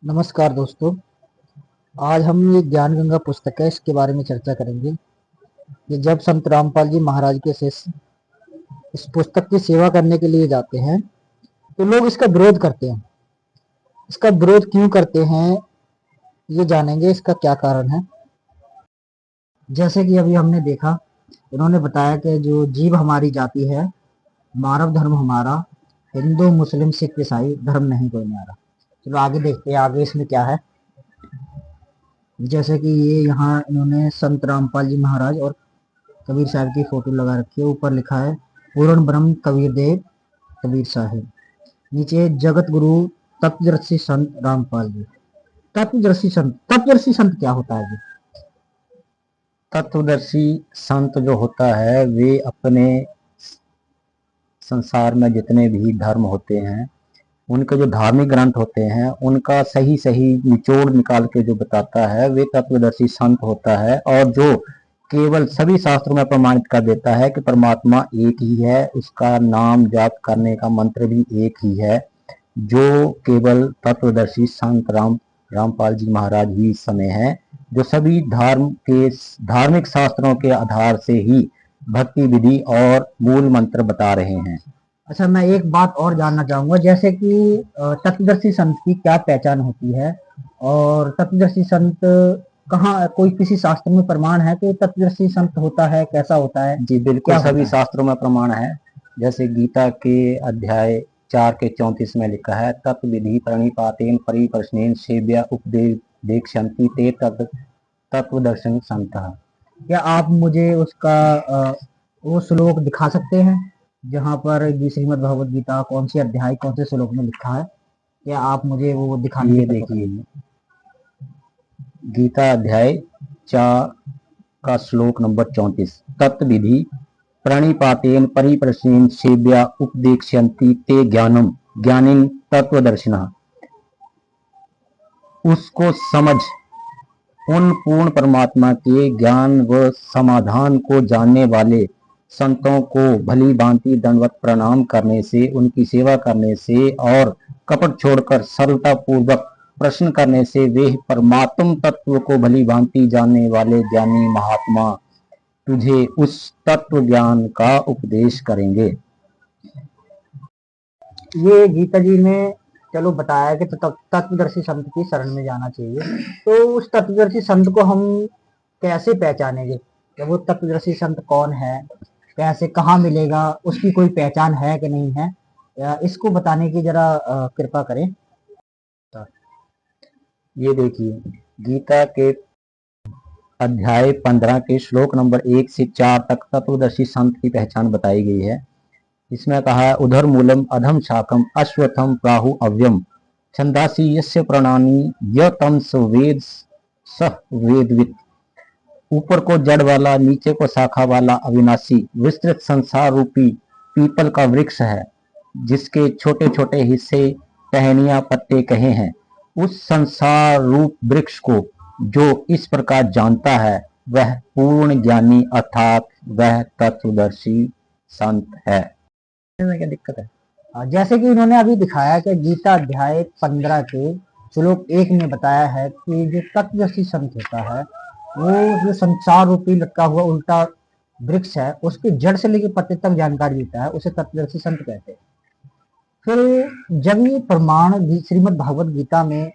नमस्कार दोस्तों। आज हम ये ज्ञान गंगा पुस्तक है इसके बारे में चर्चा करेंगे कि जब संत रामपाल जी महाराज के शिष्य इस पुस्तक की सेवा करने के लिए जाते हैं तो लोग इसका विरोध करते हैं। इसका विरोध क्यों करते हैं ये जानेंगे, इसका क्या कारण है। जैसे कि अभी हमने देखा, इन्होंने बताया कि जो जीव हमारी जाति है, मानव धर्म हमारा, हिंदू मुस्लिम सिख ईसाई धर्म नहीं कोई न्यारा। चलो आगे देखते हैं, आगे इसमें क्या है। जैसे कि ये यहाँ इन्होंने संत रामपाल जी महाराज और कबीर साहब की फोटो लगा रखी है। ऊपर लिखा है पूर्ण ब्रह्म कबीर देव कबीर साहिब। नीचे जगत गुरु तत्वदर्शी संत रामपाल जी। तत्वदर्शी संत क्या होता है जी? तत्वदर्शी संत जो होता है वे अपने संसार में जितने भी धर्म होते हैं, उनके जो धार्मिक ग्रंथ होते हैं, उनका सही सही निचोड़ निकाल के जो बताता है वे तत्वदर्शी संत होता है। और जो केवल सभी शास्त्रों में प्रमाणित कर देता है कि परमात्मा एक ही है, उसका नाम जाप करने का मंत्र भी एक ही है, जो केवल तत्वदर्शी संत रामपाल जी महाराज ही इस समय है, जो सभी धार्मिक शास्त्रों के आधार से ही भक्ति विधि और मूल मंत्र बता रहे हैं। अच्छा, मैं एक बात और जानना चाहूंगा, जैसे कि तत्वदर्शी संत की क्या पहचान होती है और तत्वदर्शी संत कहाँ, कोई किसी शास्त्र में प्रमाण है कि तत्वदर्शी संत होता है, कैसा होता है? जी बिल्कुल, सभी शास्त्रों में प्रमाण है। जैसे गीता के अध्याय 4 के 34 में लिखा है, तत्व विधि प्रणिपातेन परिप्रश्नेन सेव्या उपदेक्षन्ति ते तत्व दर्शन संतः। क्या आप मुझे उसका वो श्लोक दिखा सकते हैं जहाँ पर श्रीमद् भगवत गीता कौन सी अध्याय कौन से श्लोक में लिखा है? क्या आप मुझे वो दिखाने ये की कृपा देखिए, करेंगे? गीता अध्याय 4 का श्लोक नंबर 34, तत्व विधि प्रणिपातेन परिप्रश्नेन सेव्या उपदेक्षन्ति ते ज्ञानम ज्ञानिन तत्वदर्शिनः। उसको समझ, उन पूर्ण परमात्मा के ज्ञान व समाधान को जानने वाले संतों को भली भांति दंडवत प्रणाम करने से, उनकी सेवा करने से और कपट छोड़कर सरलता पूर्वक प्रश्न करने से वे परमात्म तत्व को भली भांति जानने वाले ज्ञानी महात्मा तुझे उस तत्व ज्ञान का उपदेश करेंगे। ये गीता जी ने चलो बताया कि तत्वदर्शी संत की शरण में जाना चाहिए, तो उस तत्वदर्शी संत को हम कैसे पहचानेंगे कि वो तत्वदर्शी संत कौन है, कैसे, कहाँ मिलेगा, उसकी कोई पहचान है कि नहीं है? इसको बताने की जरा कृपा करें। ये देखिए, गीता के अध्याय 15 के श्लोक नंबर 1 से 4 तक तत्वदर्शी संत की पहचान बताई गई है। इसमें कहा है, उधर मूलम अधम शाखम अश्वत्थम प्राहु अव्यम छंदासी यस्य प्रणानी य तम वेद सह वेदवित। ऊपर को जड़ वाला, नीचे को शाखा वाला, अविनाशी विस्तृत संसार रूपी पीपल का वृक्ष है, जिसके छोटे छोटे हिस्से टहनियां पत्ते कहे हैं। उस संसार रूप वृक्ष को जो इस प्रकार जानता है वह पूर्ण ज्ञानी अर्थात वह तत्वदर्शी संत है। इसमें क्या दिक्कत है? जैसे कि उन्होंने अभी दिखाया कि गीता अध्याय 15 के श्लोक 1 में बताया है कि जो तत्वदर्शी संत होता है वो जो संसार रूपी लटका हुआ उल्टा वृक्ष है उसके जड़ से लेकर पत्ते तक जानकारी देता है, उसे तत्वदर्शी संत कहते हैं। फिर जब ये प्रमाण श्रीमद् भागवत गीता में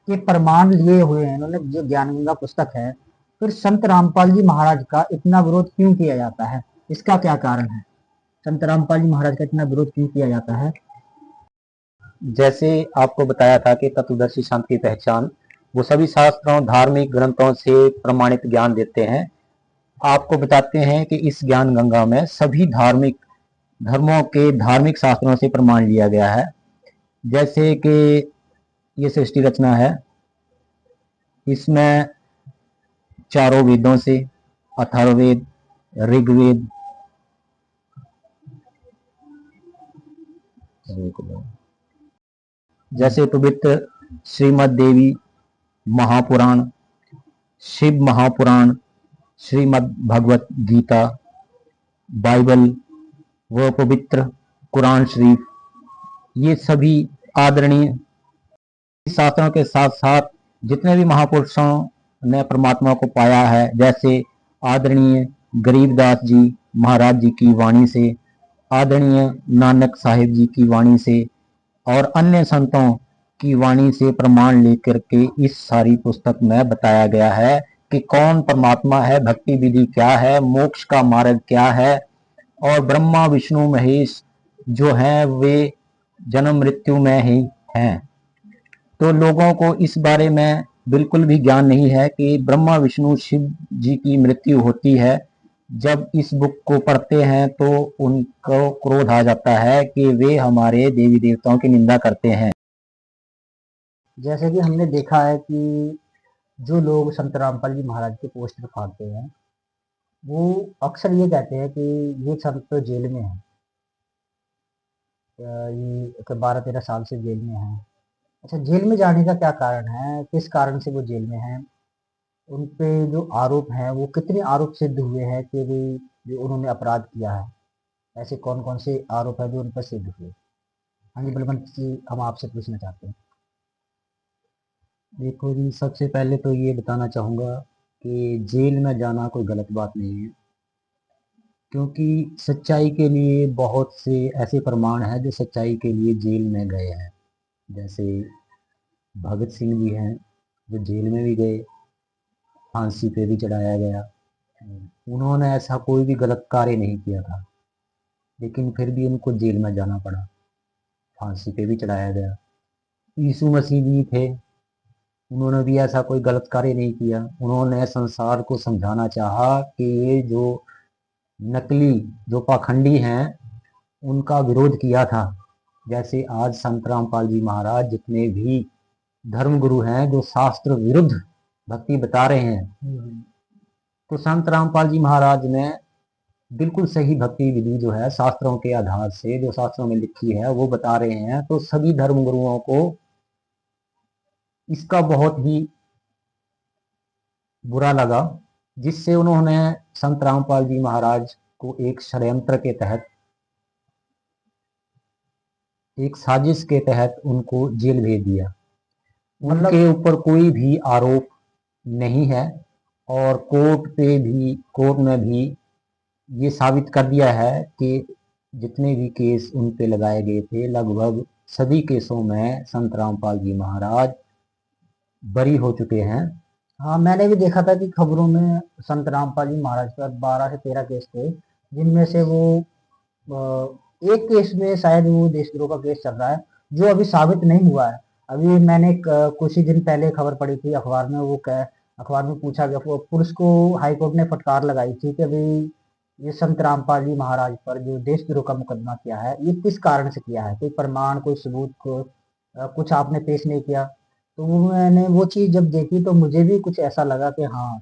ये प्रमाण लिए हुए हैं इन्होंने, जो ज्ञान गंगा पुस्तक है, फिर संत रामपाल जी महाराज का इतना विरोध क्यों किया जाता है? इसका क्या कारण है? संत रामपाल जी महाराज का इतना विरोध क्यों किया जाता है? जैसे आपको बताया था कि तत्वदर्शी संत की पहचान वो सभी शास्त्रों धार्मिक ग्रंथों से प्रमाणित ज्ञान देते हैं। आपको बताते हैं कि इस ज्ञान गंगा में सभी धार्मिक धर्मों के धार्मिक शास्त्रों से प्रमाण लिया गया है। जैसे कि ये सृष्टि रचना है, इसमें चारों वेदों से, अथर्ववेद, ऋग्वेद, जैसे पवित्र श्रीमद देवी महापुराण, शिव महापुराण, श्रीमद् भगवत गीता, बाइबल व पवित्र कुरान शरीफ, ये सभी आदरणीय शास्त्रों के साथ साथ जितने भी महापुरुषों ने परमात्मा को पाया है, जैसे आदरणीय गरीबदास जी महाराज जी की वाणी से, आदरणीय नानक साहिब जी की वाणी से और अन्य संतों की वाणी से प्रमाण लेकर के इस सारी पुस्तक में बताया गया है कि कौन परमात्मा है, भक्ति विधि क्या है, मोक्ष का मार्ग क्या है, और ब्रह्मा विष्णु महेश जो है वे जन्म मृत्यु में ही हैं। तो लोगों को इस बारे में बिल्कुल भी ज्ञान नहीं है कि ब्रह्मा विष्णु शिव जी की मृत्यु होती है। जब इस बुक को पढ़ते हैं तो उनको क्रोध आ जाता है कि वे हमारे देवी देवताओं की निंदा करते हैं। जैसे कि हमने देखा है कि जो लोग संत रामपाल जी महाराज के पोस्टर फाड़ते हैं, वो अक्सर ये कहते हैं कि ये संत तो जेल में है, ये 12-13 साल से जेल में है। अच्छा, जेल में जाने का क्या कारण है, किस कारण से वो जेल में है, उन पे जो आरोप हैं वो कितने आरोप सिद्ध हुए हैं कि वे जो उन्होंने अपराध किया है, ऐसे कौन कौन से आरोप है जो उन पर सिद्ध हुए। हाँ जी बलवंत जी, हम आपसे पूछना चाहते हैं। देखो जी, सबसे पहले तो ये बताना चाहूँगा कि जेल में जाना कोई गलत बात नहीं है, क्योंकि सच्चाई के लिए बहुत से ऐसे प्रमाण हैं जो सच्चाई के लिए जेल में गए हैं। जैसे भगत सिंह जी हैं जो जेल में भी गए, फांसी पे भी चढ़ाया गया। उन्होंने ऐसा कोई भी गलत कार्य नहीं किया था, लेकिन फिर भी उनको जेल में जाना पड़ा, फांसी पे भी चढ़ाया गया। यीशु मसीह जी थे, उन्होंने भी ऐसा कोई गलत कार्य नहीं किया। उन्होंने संसार को समझाना चाहा कि ये जो नकली, जो पाखंडी हैं, उनका विरोध किया था। जैसे आज संत रामपाल जी महाराज जितने भी धर्म गुरु हैं जो शास्त्र विरुद्ध भक्ति बता रहे हैं, तो संत रामपाल जी महाराज ने बिल्कुल सही भक्ति विधि जो है शास्त्रों के आधार से, जो शास्त्रों में लिखी है वो बता रहे हैं। तो सभी धर्म गुरुओं को इसका बहुत ही बुरा लगा, जिससे उन्होंने संत रामपाल जी महाराज को एक षड्यंत्र के तहत, एक साजिश के तहत उनको जेल भेज दिया। उनके ऊपर कोई भी आरोप नहीं है, और कोर्ट में भी ये साबित कर दिया है कि जितने भी केस उन पे लगाए गए थे, लगभग सभी केसों में संत रामपाल जी महाराज बरी हो चुके हैं। हाँ, मैंने भी देखा था कि खबरों में संत रामपाल जी महाराज पर 12 से 13 केस थे, जिनमें से वो एक केस में शायद वो देशद्रोह का केस चल रहा है, जो अभी साबित नहीं हुआ है। अभी मैंने कुछ ही दिन पहले खबर पड़ी थी अखबार में, अखबार में पूछा गया, पुलिस को हाईकोर्ट ने फटकार लगाई थी कि अभी ये संत रामपाल जी महाराज पर जो देशद्रोह का मुकदमा किया है, ये किस कारण से किया है, कोई प्रमाण, कोई सबूत को कुछ आपने पेश नहीं किया। तो मैंने वो चीज़ जब देखी तो मुझे भी कुछ ऐसा लगा कि हाँ,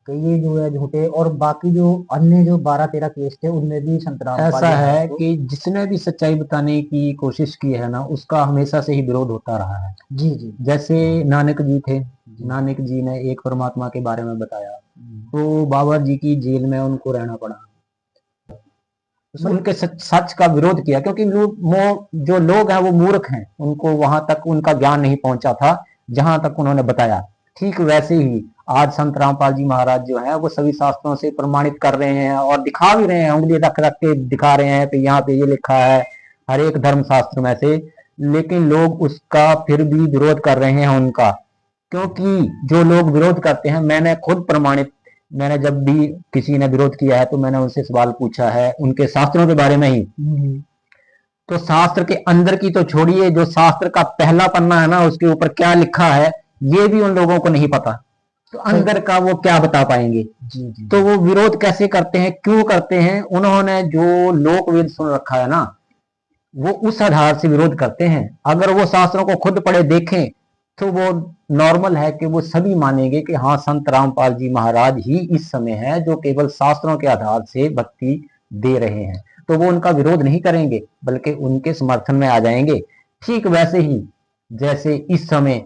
कि ये जो है झूठे, और बाकी जो अन्य जो 12-13 केस थे उनमें भी संत रामपाल ऐसा जी है महाराज को। कि जिसने भी सच्चाई बताने की कोशिश की है ना, उसका हमेशा से ही विरोध होता रहा है। जी जी। जैसे नानक जी थे, नानक जी ने एक परमात्मा के बारे में बताया, तो बाबर जी की जेल में उनको रहना पड़ा। उनके सच का विरोध किया, क्योंकि जो लोग हैं वो मूर्ख हैं, उनको वहां तक उनका ज्ञान नहीं पहुंचा था जहां तक उन्होंने बताया। ठीक वैसे ही आज संत रामपाल जी महाराज जो है वो सभी शास्त्रों से प्रमाणित कर रहे हैं और दिखा भी रहे हैं, उंगली रख रख के दिखा रहे हैं कि यहाँ पे ये लिखा है हर एक धर्म शास्त्र में से, लेकिन लोग उसका फिर भी विरोध कर रहे हैं उनका। क्योंकि जो लोग विरोध करते हैं, मैंने खुद प्रमाणित, मैंने जब भी किसी ने विरोध किया है तो मैंने उनसे सवाल पूछा है उनके शास्त्रों के बारे में ही। तो शास्त्र के अंदर की तो छोड़िए, जो शास्त्र का पहला पन्ना है ना, उसके ऊपर क्या लिखा है ये भी उन लोगों को नहीं पता, तो अंदर का वो क्या बता पाएंगे। तो वो विरोध कैसे करते हैं, क्यों करते हैं? उन्होंने जो लोक वेद सुन रखा है ना, वो उस आधार से विरोध करते हैं। अगर वो शास्त्रों को खुद पढ़े देखें तो वो नॉर्मल है कि वो सभी मानेंगे कि हाँ, संत रामपाल जी महाराज ही इस समय है जो केवल शास्त्रों के आधार से भक्ति दे रहे हैं। तो वो उनका विरोध नहीं करेंगे, बल्कि उनके समर्थन में आ जाएंगे। ठीक वैसे ही जैसे इस समय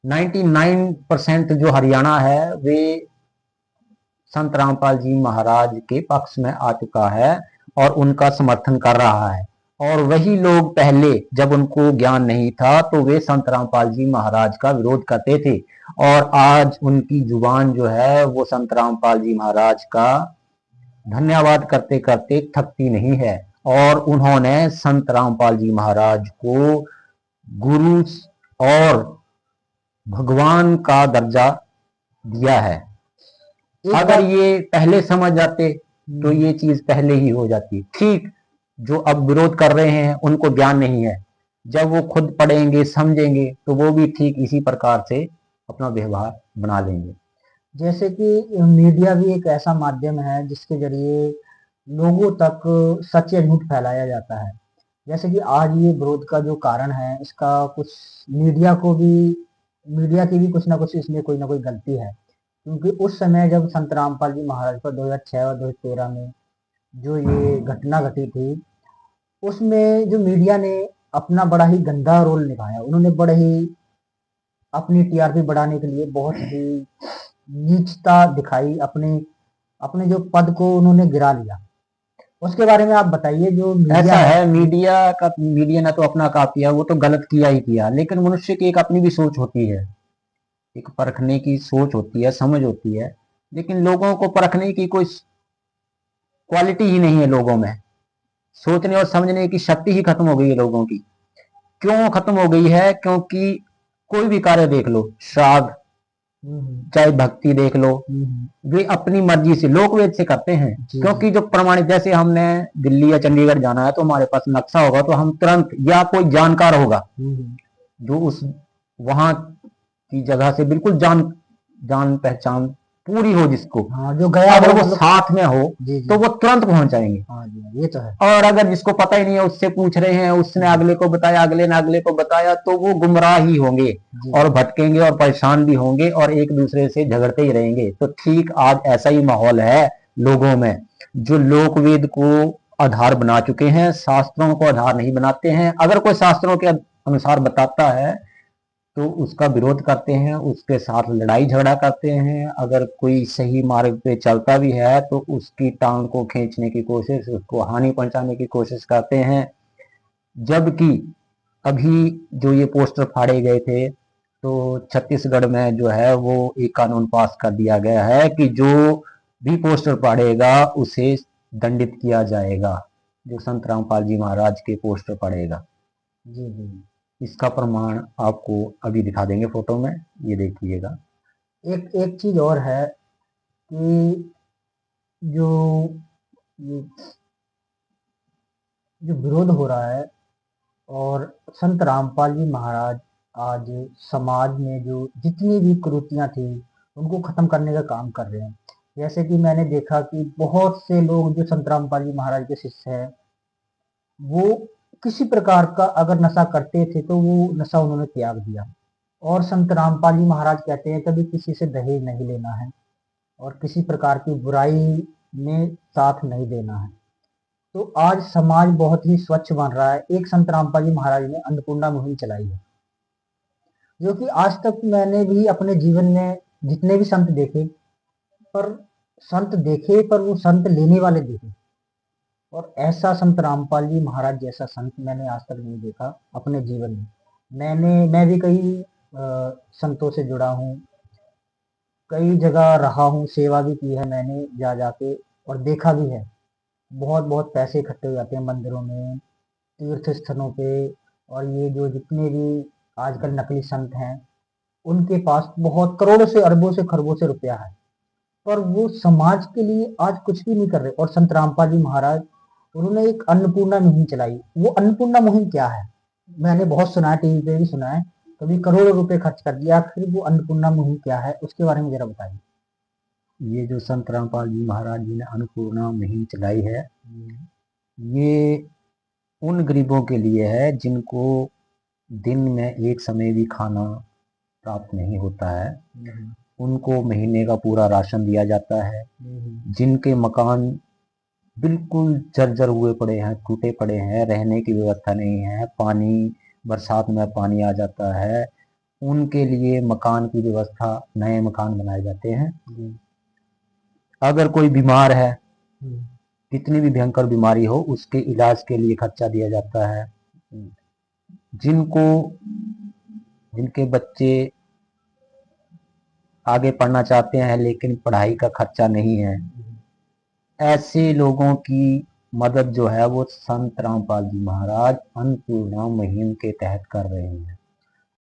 99% जो हरियाणा है वे संत रामपाल जी महाराज के पक्ष में आ चुका है और उनका समर्थन कर रहा है। और वही लोग पहले जब उनको ज्ञान नहीं था तो वे संत रामपाल जी महाराज का विरोध करते थे, और आज उनकी जुबान जो है वो संत रामपाल जी महाराज का धन्यवाद करते करते थकती नहीं है। और उन्होंने संत रामपाल जी महाराज को गुरु और भगवान का दर्जा दिया है। एक अगर बात ये पहले समझ जाते तो ये चीज पहले ही हो जाती। ठीक, जो अब विरोध कर रहे हैं उनको ज्ञान नहीं है, जब वो खुद पढ़ेंगे समझेंगे तो वो भी ठीक इसी प्रकार से अपना व्यवहार बना लेंगे। जैसे कि मीडिया भी एक ऐसा माध्यम है जिसके जरिए लोगों तक सच या झूठ फैलाया जाता है। जैसे कि आज ये विरोध का जो कारण है, इसका कुछ मीडिया को भी मीडिया की भी कुछ ना कुछ इसमें कोई ना कोई गलती है। क्योंकि उस समय जब संत रामपाल जी महाराज पर 2006 और 2013 में जो ये घटना घटी थी, उसमें जो मीडिया ने अपना बड़ा ही गंदा रोल निभाया। उन्होंने बड़े ही अपनी टीआरपी बढ़ाने के लिए बहुत ही नीचता दिखाई, अपने अपने जो पद को उन्होंने गिरा लिया। उसके बारे में आप बताइए। जो मीडिया ऐसा है, मीडिया ने तो अपना काम किया, वो तो गलत किया ही किया, लेकिन मनुष्य की एक अपनी भी सोच होती है, एक परखने की सोच होती है, समझ होती है। लेकिन लोगों को परखने की कोई क्वालिटी ही नहीं है लोगों में, सोचने और समझने की शक्ति ही खत्म हो गई है लोगों की। क्यों खत्म हो गई है? क्योंकि कोई भी कार्य देख लो, श्राद्ध चाहे भक्ति देख लो, वे अपनी मर्जी से लोक वेद से करते हैं। क्योंकि जो प्रमाणित, जैसे हमने दिल्ली या चंडीगढ़ जाना है तो हमारे पास नक्शा होगा तो हम तुरंत, या कोई जानकार होगा जो उस वहां की जगह से बिल्कुल जान जान पहचान पूरी हो जिसको, हाँ, जो गया अगर हो वो मतलब साथ में हो तो वो तुरंत पहुंच जाएंगे। हाँ जी, ये तो है। और अगर जिसको पता ही नहीं है उससे पूछ रहे हैं, उसने अगले को बताया, अगले ने अगले को बताया, तो वो गुमराह ही होंगे और भटकेंगे और परेशान भी होंगे और एक दूसरे से झगड़ते ही रहेंगे। तो ठीक आज ऐसा ही माहौल है लोगों में, जो लोकवेद को आधार बना चुके हैं, शास्त्रों को आधार नहीं बनाते हैं। अगर कोई शास्त्रों के अनुसार बताता है तो उसका विरोध करते हैं, उसके साथ लड़ाई झगड़ा करते हैं। अगर कोई सही मार्ग पे चलता भी है तो उसकी टांग को खींचने की कोशिश, उसको हानि पहुंचाने की कोशिश करते हैं। जबकि अभी जो ये पोस्टर फाड़े गए थे तो छत्तीसगढ़ में जो है वो एक कानून पास कर दिया गया है कि जो भी पोस्टर फाड़ेगा उसे दंडित किया जाएगा, जो संत रामपाल जी महाराज के पोस्टर फाड़ेगा। जी जी। इसका प्रमाण आपको अभी दिखा देंगे फोटो में, ये देखिएगा। एक एक चीज और है कि जो जो जो विरोध हो रहा है, और संत रामपाल जी महाराज आज समाज में जो जितनी भी कुरीतियां थी उनको खत्म करने का काम कर रहे हैं। जैसे कि मैंने देखा कि बहुत से लोग जो संत रामपाल जी महाराज के शिष्य हैं, वो किसी प्रकार का अगर नशा करते थे तो वो नशा उन्होंने त्याग दिया। और संत रामपाल जी महाराज कहते हैं कभी किसी से दहेज नहीं लेना है और किसी प्रकार की बुराई में साथ नहीं देना है। तो आज समाज बहुत ही स्वच्छ बन रहा है। एक संत रामपाल जी महाराज ने अन्नपूर्णा मुहिम चलाई है, जो कि आज तक मैंने भी अपने जीवन में जितने भी संत देखे, पर संत देखे पर वो संत लेने वाले देखे, और ऐसा संत रामपाल जी महाराज जैसा संत मैंने आज तक नहीं देखा अपने जीवन में। मैं भी कई संतों से जुड़ा हूँ, कई जगह रहा हूँ, सेवा भी की है मैंने जा जाके, और देखा भी है। बहुत बहुत पैसे इकट्ठे हो जाते हैं मंदिरों में, तीर्थ स्थलों पे, और ये जो जितने भी आजकल नकली संत हैं उनके पास बहुत करोड़ों से अरबों से खरबों से रुपया है, पर वो समाज के लिए आज कुछ भी नहीं कर रहे। और संत रामपाल जी महाराज, उन्होंने एक अन्नपूर्णा मुहिम चलाई। वो अन्नपूर्णा मुहिम क्या है? मैंने बहुत सुना है, टीवी पे भी सुना है, कभी करोड़ों रुपए खर्च कर दिया। फिर वो अन्नपूर्णा मुहिम क्या है, उसके बारे में जरा बताइए। ये जो संत रामपाल जी महाराज जी ने अन्नपूर्णा मुहिम चलाई है, ये उन गरीबों के लिए है जिनको दिन में एक समय भी खाना प्राप्त नहीं होता है। उनको महीने का पूरा राशन दिया जाता है। जिनके मकान बिल्कुल जर्जर हुए पड़े हैं, टूटे पड़े हैं, रहने की व्यवस्था नहीं है, पानी, बरसात में पानी आ जाता है, उनके लिए मकान की व्यवस्था, नए मकान बनाए जाते हैं। अगर कोई बीमार है कितनी भी भयंकर बीमारी हो उसके इलाज के लिए खर्चा दिया जाता है। जिनके बच्चे आगे पढ़ना चाहते हैं लेकिन पढ़ाई का खर्चा नहीं है, ऐसे लोगों की मदद जो है वो संत रामपाल जी महाराज अन्नपूर्णा मुहिम के तहत कर रहे हैं।